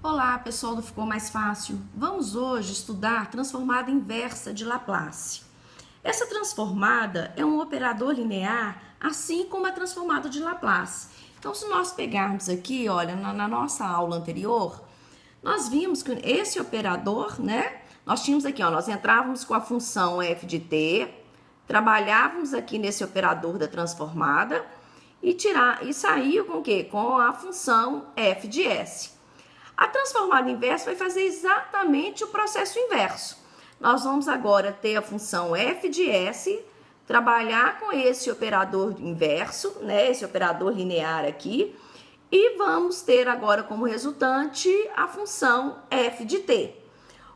Olá, pessoal do Ficou Mais Fácil. Vamos hoje estudar transformada inversa de Laplace. Essa transformada é um operador linear, assim como a transformada de Laplace. Então, se nós pegarmos aqui, olha, na nossa aula anterior, nós vimos que esse operador, né? Nós tínhamos aqui, ó, nós entrávamos com a função f de t, trabalhávamos aqui nesse operador da transformada e saía com o quê? Com a função f de s. A transformada inversa vai fazer exatamente o processo inverso. Nós vamos agora ter a função f de s, trabalhar com esse operador inverso, né, esse operador linear aqui, e vamos ter agora como resultante a função f de t.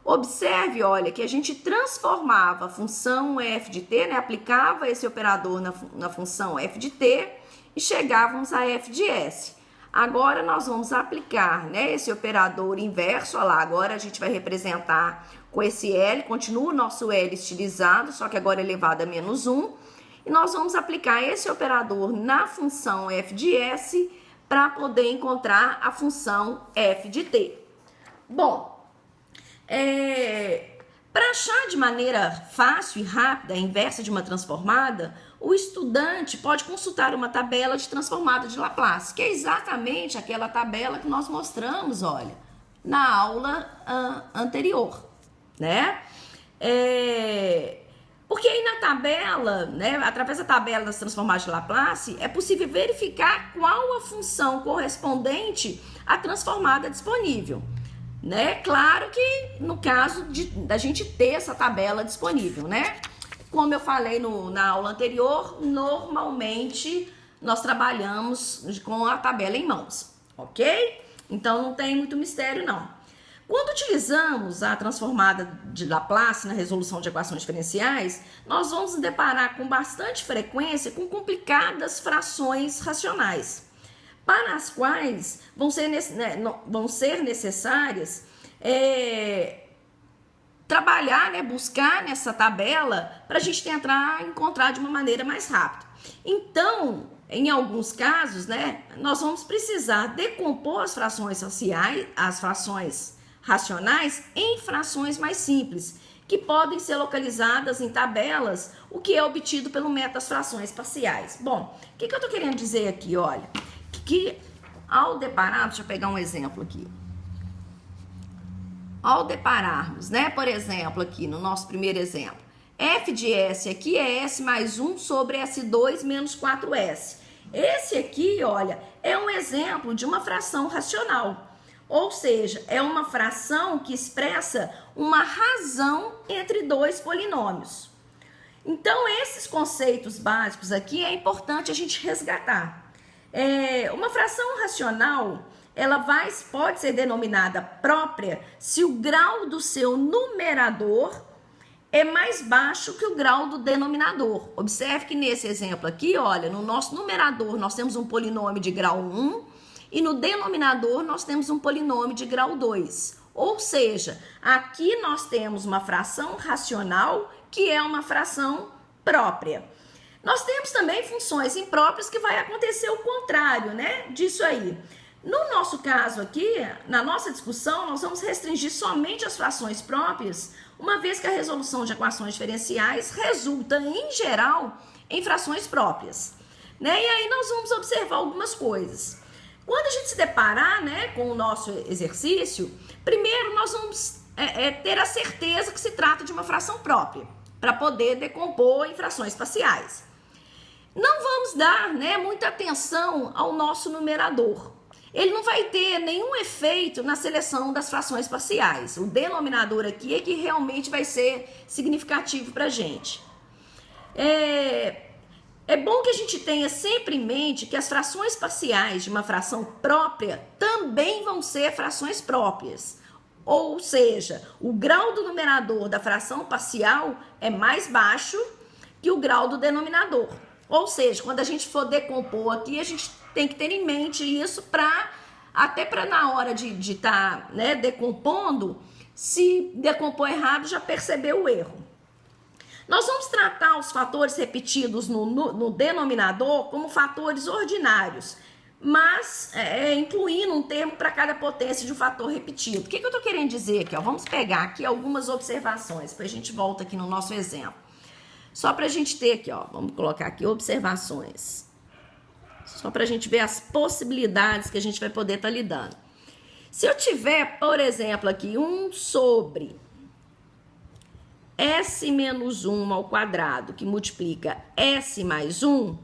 Observe, olha, que a gente transformava a função f de t, né, aplicava esse operador na função f de t e chegávamos a f de s. Agora nós vamos aplicar, né, esse operador inverso, olha lá, agora a gente vai representar com esse L, continua o nosso L estilizado, só que agora elevado a menos 1, e nós vamos aplicar esse operador na função f de s para poder encontrar a função f de t. Bom, para achar de maneira fácil e rápida a inversa de uma transformada, o estudante pode consultar uma tabela de transformada de Laplace, que é exatamente aquela tabela que nós mostramos, olha, na aula anterior, né? Porque aí na tabela, né, através da tabela das transformadas de Laplace, é possível verificar qual a função correspondente à transformada disponível. Né? Claro que no caso da gente ter essa tabela disponível, né? Como eu falei na aula anterior, normalmente nós trabalhamos com a tabela em mãos, ok? Então não tem muito mistério não. Quando utilizamos a transformada de Laplace na resolução de equações diferenciais, nós vamos nos deparar com bastante frequência com complicadas frações racionais, para as quais vão ser necessárias trabalhar, né, buscar nessa tabela para a gente tentar encontrar de uma maneira mais rápida. Então, em alguns casos, né, nós vamos precisar decompor as frações racionais em frações mais simples, que podem ser localizadas em tabelas, o que é obtido pelo método das frações parciais. Bom, o que eu estou querendo dizer aqui, olha? Que ao deparar, deixa eu pegar um exemplo aqui. Ao depararmos, né, por exemplo, aqui no nosso primeiro exemplo, f de s aqui é s mais 1 sobre s2 menos 4s. Esse aqui, olha, é um exemplo de uma fração racional, ou seja, é uma fração que expressa uma razão entre dois polinômios. Então, esses conceitos básicos aqui é importante a gente resgatar. Uma fração racional, ela pode ser denominada própria se o grau do seu numerador é mais baixo que o grau do denominador. Observe que nesse exemplo aqui, olha, no nosso numerador nós temos um polinômio de grau 1 e no denominador nós temos um polinômio de grau 2. Ou seja, aqui nós temos uma fração racional que é uma fração própria. Nós temos também funções impróprias que vai acontecer o contrário, né, disso aí. No nosso caso aqui, na nossa discussão, nós vamos restringir somente as frações próprias, uma vez que a resolução de equações diferenciais resulta, em geral, em frações próprias. Né? E aí nós vamos observar algumas coisas. Quando a gente se deparar, né, com o nosso exercício, primeiro nós vamos ter a certeza que se trata de uma fração própria, para poder decompor em frações parciais. Não vamos dar, né, muita atenção ao nosso numerador. Ele não vai ter nenhum efeito na seleção das frações parciais. O denominador aqui é que realmente vai ser significativo para a gente. É bom que a gente tenha sempre em mente que as frações parciais de uma fração própria também vão ser frações próprias. Ou seja, o grau do numerador da fração parcial é mais baixo que o grau do denominador. Ou seja, quando a gente for decompor aqui, a gente tem que ter em mente isso até para na hora de estar, né, decompondo, se decompor errado, já percebeu o erro. Nós vamos tratar os fatores repetidos no denominador como fatores ordinários, mas incluindo um termo para cada potência de um fator repetido. O que eu estou querendo dizer aqui? Ó? Vamos pegar aqui algumas observações, depois a gente volta aqui no nosso exemplo. Só para a gente ter aqui, ó, vamos colocar aqui observações. Só para a gente ver as possibilidades que a gente vai poder estar lidando. Se eu tiver, por exemplo, aqui 1 sobre S menos 1 ao quadrado, que multiplica S mais 1,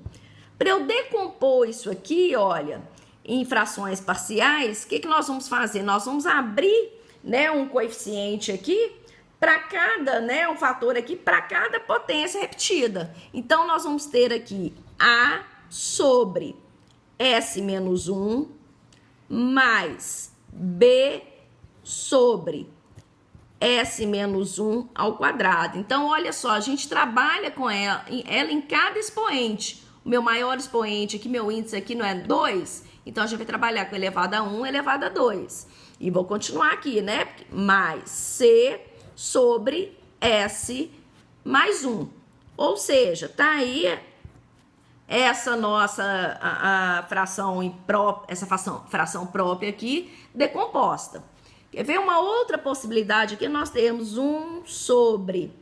para eu decompor isso aqui, olha, em frações parciais, o que nós vamos fazer? Nós vamos abrir, né, um coeficiente aqui, para cada, né, um fator aqui para cada potência repetida. Então, nós vamos ter aqui A sobre S menos 1 mais B sobre S menos 1 ao quadrado. Então, olha só, a gente trabalha com ela em cada expoente. O meu maior expoente aqui, meu índice aqui não é 2, então a gente vai trabalhar com elevado a 1, elevado a 2. E vou continuar aqui, né? Mais C sobre S mais 1. Ou seja, tá aí essa nossa fração própria aqui decomposta. Quer ver uma outra possibilidade aqui? Nós temos 1 sobre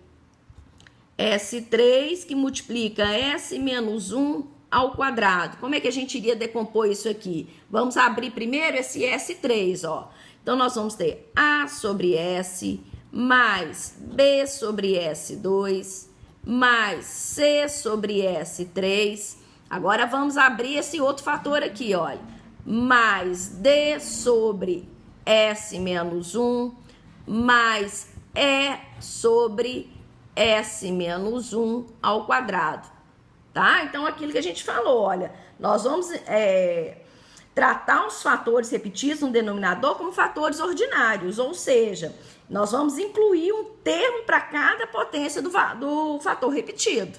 S3 que multiplica S menos 1 ao quadrado. Como é que a gente iria decompor isso aqui? Vamos abrir primeiro esse S3, ó. Então, nós vamos ter A sobre S mais B sobre S2 mais C sobre S3. Agora, vamos abrir esse outro fator aqui, olha. Mais D sobre S menos 1 mais E sobre S menos 1 ao quadrado, tá? Então, aquilo que a gente falou, olha, nós vamos tratar os fatores repetidos no denominador como fatores ordinários, ou seja, nós vamos incluir um termo para cada potência do fator repetido.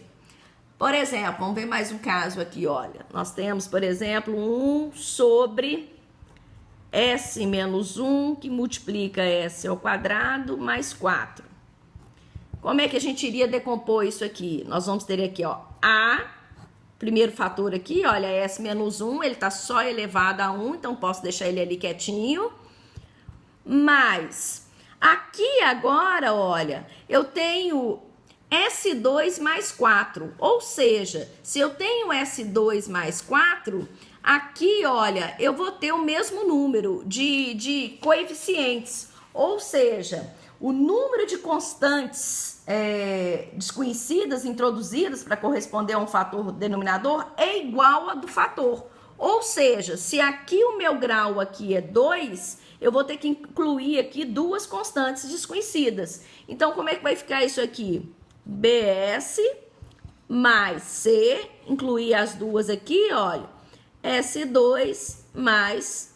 Por exemplo, vamos ver mais um caso aqui, olha. Nós temos, por exemplo, 1 sobre S menos 1, que multiplica S ao quadrado, mais 4. Como é que a gente iria decompor isso aqui? Nós vamos ter aqui, ó, A, primeiro fator aqui, olha, S menos 1, ele tá só elevado a 1, então posso deixar ele ali quietinho. Mas, aqui agora, olha, eu tenho S2 mais 4, ou seja, se eu tenho S2 mais 4, aqui, olha, eu vou ter o mesmo número de coeficientes, ou seja, o número de constantes desconhecidas introduzidas para corresponder a um fator denominador é igual a do fator. Ou seja, se aqui o meu grau aqui é 2, eu vou ter que incluir aqui duas constantes desconhecidas. Então, como é que vai ficar isso aqui? BS mais C, incluir as duas aqui, olha, S2 mais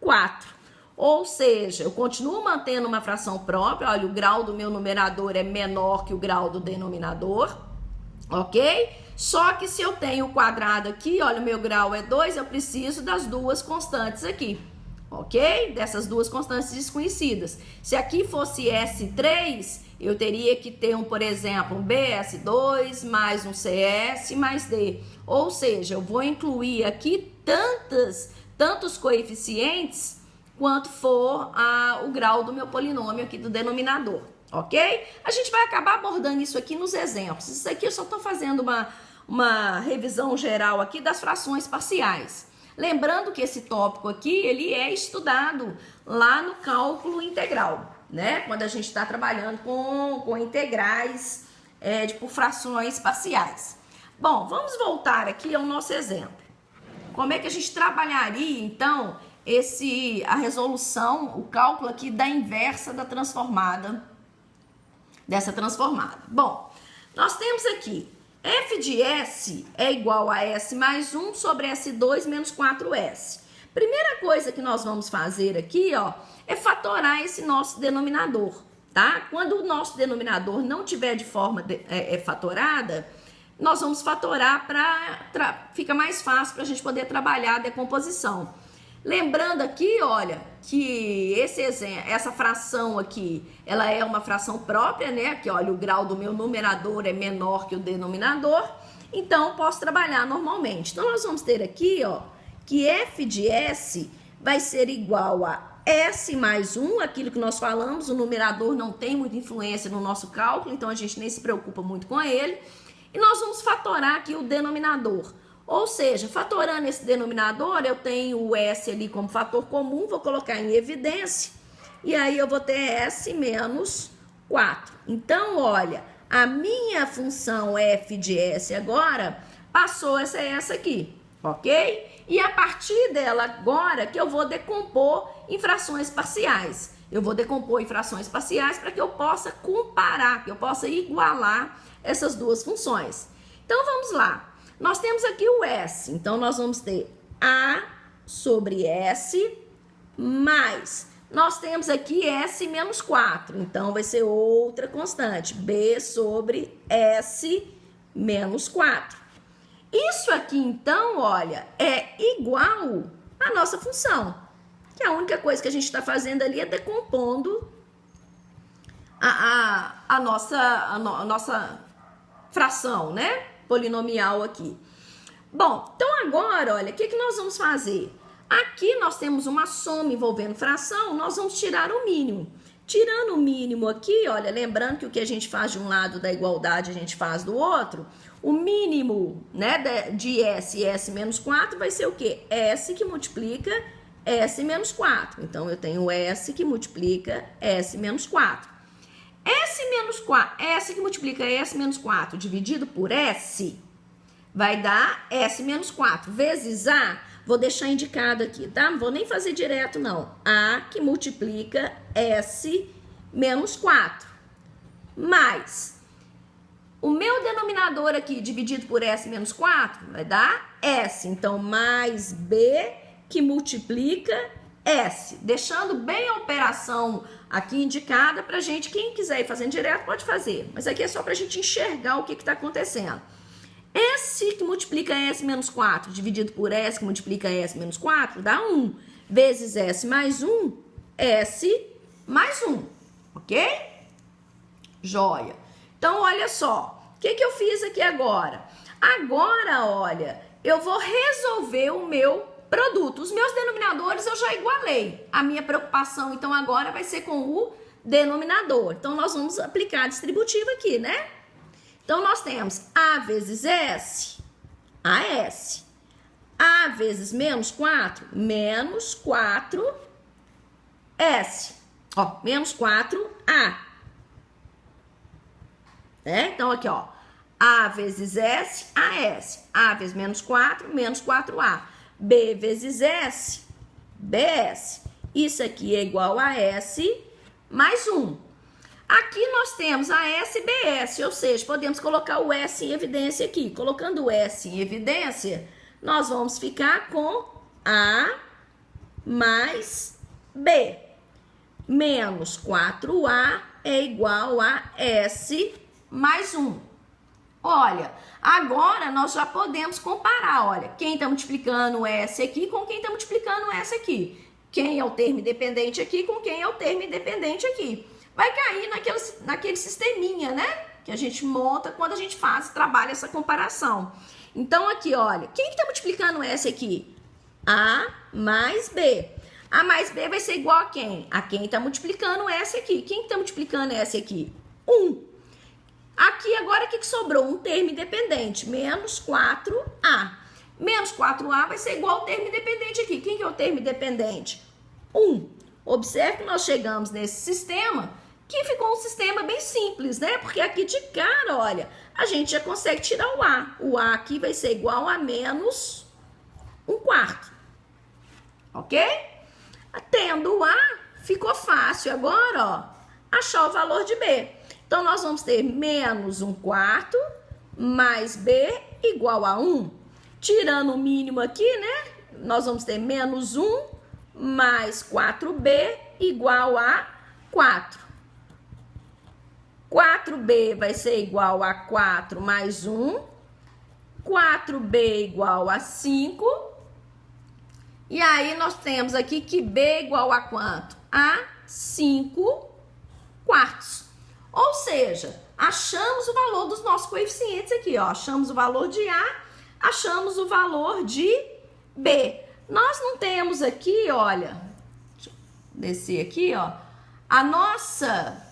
4. Ou seja, eu continuo mantendo uma fração própria, olha, o grau do meu numerador é menor que o grau do denominador, ok? Só que se eu tenho o quadrado aqui, olha, o meu grau é 2, eu preciso das duas constantes aqui, ok? Dessas duas constantes desconhecidas. Se aqui fosse S3, eu teria que ter, por exemplo, um BS2 mais um CS mais D. Ou seja, eu vou incluir aqui tantos coeficientes quanto for o grau do meu polinômio aqui do denominador, ok? A gente vai acabar abordando isso aqui nos exemplos. Isso aqui eu só estou fazendo uma revisão geral aqui das frações parciais. Lembrando que esse tópico aqui, ele é estudado lá no cálculo integral, né? Quando a gente está trabalhando com integrais por frações parciais. Bom, vamos voltar aqui ao nosso exemplo. Como é que a gente trabalharia, então, a resolução, o cálculo aqui da inversa da dessa transformada? Bom, nós temos aqui, f de S é igual a S mais 1 sobre S2 menos 4S. Primeira coisa que nós vamos fazer aqui, ó, é fatorar esse nosso denominador, tá? Quando o nosso denominador não tiver de forma fatorada, nós vamos fatorar fica mais fácil para a gente poder trabalhar a decomposição. Lembrando aqui, olha, que essa fração aqui, ela é uma fração própria, né? Que olha, o grau do meu numerador é menor que o denominador, então posso trabalhar normalmente. Então nós vamos ter aqui, ó, que f de s vai ser igual a s mais 1, aquilo que nós falamos, o numerador não tem muita influência no nosso cálculo, então a gente nem se preocupa muito com ele. E nós vamos fatorar aqui o denominador. Ou seja, fatorando esse denominador, eu tenho o S ali como fator comum, vou colocar em evidência, e aí eu vou ter S menos 4. Então, olha, a minha função f de S agora passou a ser essa aqui, ok? E a partir dela agora que eu vou decompor em frações parciais. Eu vou decompor em frações parciais para que eu possa comparar, que eu possa igualar essas duas funções. Então, vamos lá. Nós temos aqui o S, então nós vamos ter A sobre S mais, nós temos aqui S menos 4, então vai ser outra constante, B sobre S menos 4. Isso aqui, então, olha, é igual à nossa função, que a única coisa que a gente está fazendo ali é decompondo a nossa fração, né? Polinomial aqui. Bom, então agora, olha, o que nós vamos fazer? Aqui nós temos uma soma envolvendo fração, nós vamos tirar o mínimo. Tirando o mínimo aqui, olha, lembrando que o que a gente faz de um lado da igualdade a gente faz do outro, o mínimo, né, de S e S menos 4 vai ser o quê? S que multiplica S menos 4. Então, eu tenho S que multiplica S menos 4. S que multiplica S menos 4 dividido por S vai dar S menos 4 vezes A, vou deixar indicado aqui, tá? Não vou nem fazer direto, não. A que multiplica S menos 4 mais o meu denominador aqui dividido por S menos 4 vai dar S. Então, mais B que multiplica S. Deixando bem a operação aqui indicada pra gente, quem quiser ir fazendo direto pode fazer, mas aqui é só pra gente enxergar o que está acontecendo. S que multiplica S menos 4 dividido por S que multiplica S menos 4 dá 1, vezes S mais 1, S mais 1, ok? Joia. Então, olha só, o que eu fiz aqui agora? Agora, olha, eu vou resolver o meu produto. Os meus denominadores eu já igualei. A minha preocupação, então, agora vai ser com o denominador. Então, nós vamos aplicar a distributiva aqui, né? Então, nós temos A vezes S, AS. A vezes menos 4, menos 4S. Ó, menos 4A. Então, aqui, ó. A vezes S, AS. A vezes menos 4, menos 4A. B vezes S, BS. Isso aqui é igual a S mais 1. Aqui nós temos a S e BS, ou seja, podemos colocar o S em evidência aqui. Colocando o S em evidência, nós vamos ficar com A mais B. Menos 4A é igual a S mais 1. Olha, agora nós já podemos comparar, olha, quem está multiplicando S aqui com quem está multiplicando S aqui. Quem é o termo independente aqui com quem é o termo independente aqui. Vai cair naquele sisteminha, né? Que a gente monta quando a gente trabalha essa comparação. Então, aqui, olha, quem que está multiplicando S aqui? A mais B. A mais B vai ser igual a quem? A quem está multiplicando S aqui. Quem está multiplicando S aqui? 1. Aqui, agora, o que sobrou? Um termo independente, menos 4A. Menos 4A vai ser igual ao termo independente aqui. Quem que é o termo independente? 1. Observe que nós chegamos nesse sistema, que ficou um sistema bem simples, né? Porque aqui de cara, olha, a gente já consegue tirar o A. O A aqui vai ser igual a menos 1/4. Ok? Tendo o A, ficou fácil agora, ó, achar o valor de B. Então, nós vamos ter menos 1/4 mais B igual a 1. Tirando o mínimo aqui, né? Nós vamos ter menos 1 mais 4B igual a 4. 4B vai ser igual a 4 mais 1. 4B igual a 5. E aí nós temos aqui que B é igual a quanto? A 5 quartos. Ou seja, achamos o valor dos nossos coeficientes aqui, ó. Achamos o valor de A, achamos o valor de B. Nós não temos aqui, olha, deixa eu descer aqui, ó, a nossa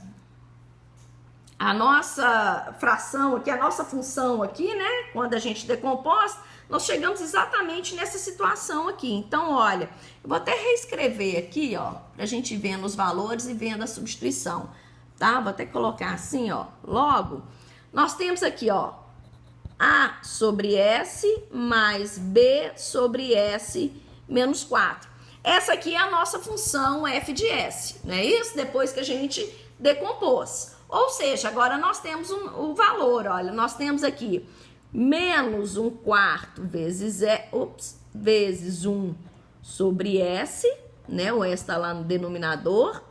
fração aqui, a nossa função aqui, né? Quando a gente decompôs, nós chegamos exatamente nessa situação aqui. Então, olha, eu vou até reescrever aqui, ó, pra gente ver nos valores e vendo a substituição, tá? Vou até colocar assim, ó, logo, nós temos aqui, ó, A sobre S mais B sobre S menos 4. Essa aqui é a nossa função f de S, não é isso? Depois que a gente decompôs. Ou seja, agora nós temos o valor, olha, nós temos aqui menos 1 quarto vezes 1 sobre S, né? O S está lá no denominador,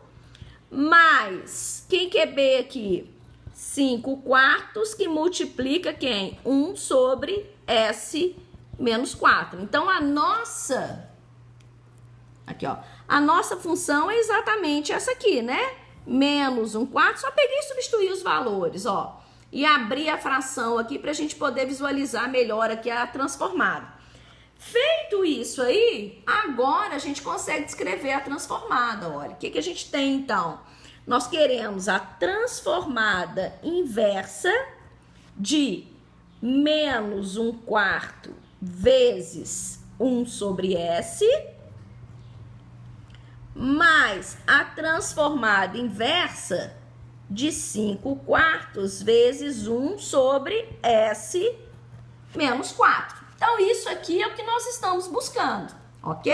mais, quem que é B aqui? 5 quartos que multiplica quem? 1 sobre S menos 4. Então, aqui, ó, a nossa função é exatamente essa aqui, né? Menos 1 quarto, só peguei e substituí os valores, ó. E abrir a fração aqui para a gente poder visualizar melhor aqui a transformada. Feito isso aí, agora a gente consegue descrever a transformada, olha. O que que a gente tem, então? Nós queremos a transformada inversa de menos 1 quarto vezes 1 sobre S, mais a transformada inversa de 5 quartos vezes 1 sobre S menos 4. Então, isso aqui é o que nós estamos buscando, ok?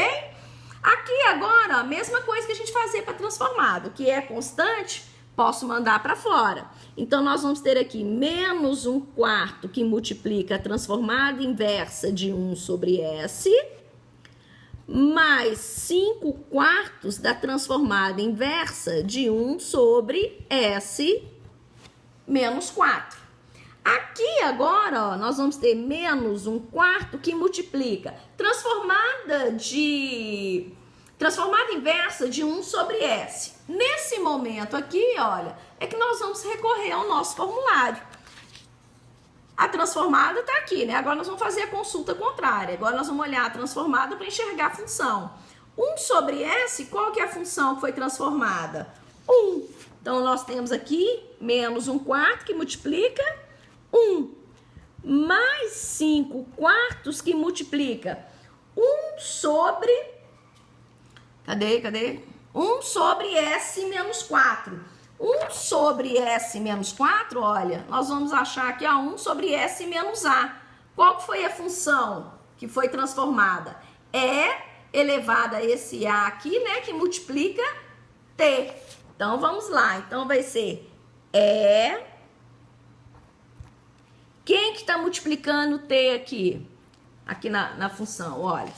Aqui agora, a mesma coisa que a gente fazia para transformado, que é constante, posso mandar para fora. Então, nós vamos ter aqui menos 1 quarto que multiplica a transformada inversa de 1 sobre S, mais 5 quartos da transformada inversa de 1 sobre S menos 4. Aqui agora, ó, nós vamos ter menos 1 quarto que multiplica transformada inversa de 1 sobre S. Nesse momento aqui, olha, é que nós vamos recorrer ao nosso formulário. A transformada está aqui, né? Agora nós vamos fazer a consulta contrária. Agora nós vamos olhar a transformada para enxergar a função. 1 sobre S, qual que é a função que foi transformada? 1. Então, nós temos aqui menos 1 quarto que multiplica 1. Mais 5 quartos que multiplica 1 sobre... Cadê? 1 sobre S menos 4. 1 sobre S menos 4, olha, nós vamos achar aqui, ó, 1 sobre S menos A. Qual que foi a função que foi transformada? É elevado a esse A aqui, né, que multiplica T. Então, vamos lá. Então, vai ser Quem que está multiplicando T aqui? Aqui na função, olha.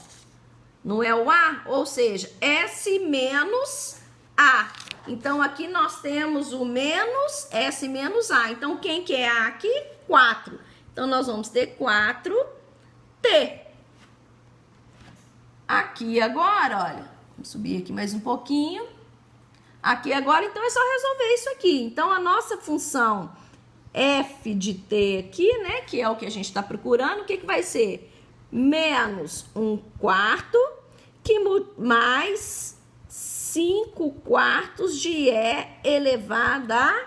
Não é o A? Ou seja, S menos A. Então, aqui nós temos o menos S menos A. Então, quem que é A aqui? 4. Então, nós vamos ter 4T. Aqui agora, olha, vamos subir aqui mais um pouquinho. Aqui agora, então, é só resolver isso aqui. Então, a nossa função f de t aqui, né, que é o que a gente está procurando, o que vai ser? Menos 1 quarto mais 5 quartos de E elevado a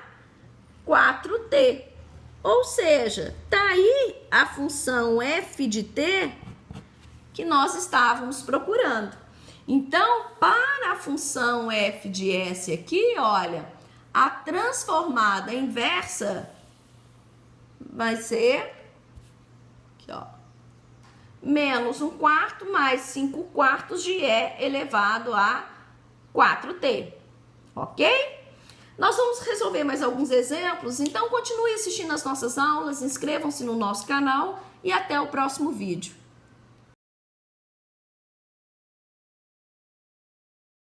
4t. Ou seja, tá aí a função f de t que nós estávamos procurando. Então, para a função f de s aqui, olha, a transformada inversa vai ser aqui, ó, menos 1 quarto mais 5 quartos de E elevado a 4t, ok? Nós vamos resolver mais alguns exemplos, então continue assistindo as nossas aulas, inscrevam-se no nosso canal e até o próximo vídeo.